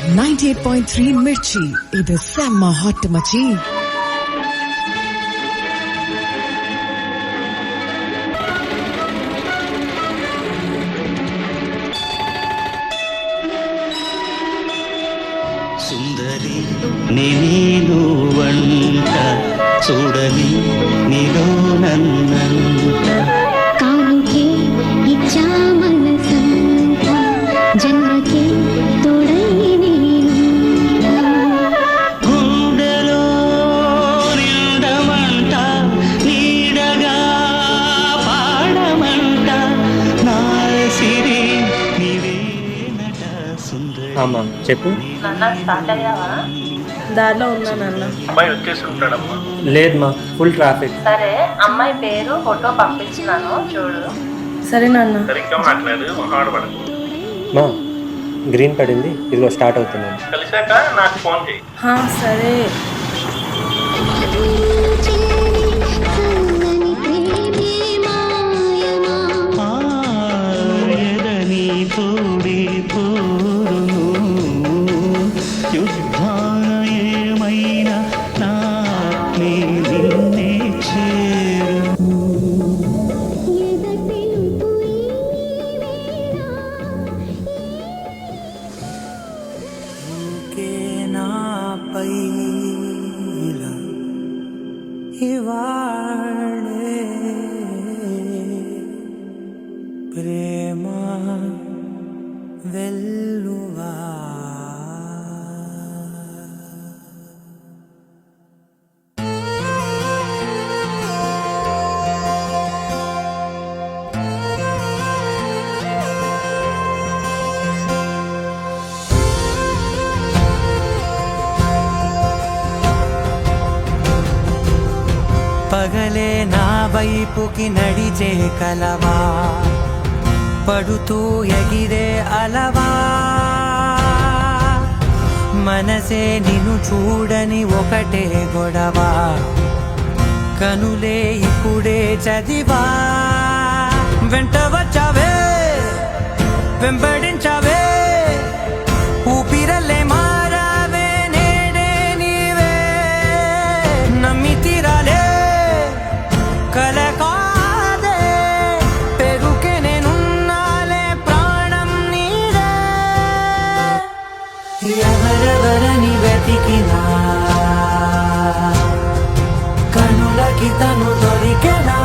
98.3 మిర్చి, ఇది సెమ్మ హాట్ మచి. సుందరి నేను వంట చూడని నీలో నన్నంట కానుకే ఇచ్చా మనసంత జన్మకే తోడై నేను గుండెలో నిండమంట నీడగా పాడమంట నా సిరి నీవేనట సుందరి. అమ్మా చెప్పు. దారిలో ఉన్నా నాన్న. అమ్మాయి వచ్చేసుకుంటాడమ్మా. లేదు మా, ఫుల్ ట్రాఫిక్. సరే, అమ్మాయి పేరు ఫోటో పంపించినాను చూడు. సరే నాన్న. సరిగ్గా మాట్లాడు, మహాడపడకు. మా గ్రీన్ పడింది, ఇదిగో స్టార్ట్ అవుతున్నాను. కలిసాక నాకు ఫోన్ చేయి. సరే. ఎదని తోడి పోరును యుద్ధాన ఏమైనా నా నిన్నే చేరు. నాపై ఇవాళే ప్రేమ వెల్లువా. పగలే నా వైపుకి నడిచే కలవా, పడుతూ ఎగిరే అలవా, మనసే నిన్ను చూడని ఒకటే గొడవ, కనులే ఇప్పుడే చదివా. వెంట వచ్చావే వెంబడించావే, ఊపిరల్లే మారావే నేడే నీవే, నమ్మి తీరాలే కల కాదే, పెరుకే నేనున్నాలే ప్రాణం నీదే. ఎవరెవరని వెతికినా కనులకి తను దొరికెనా,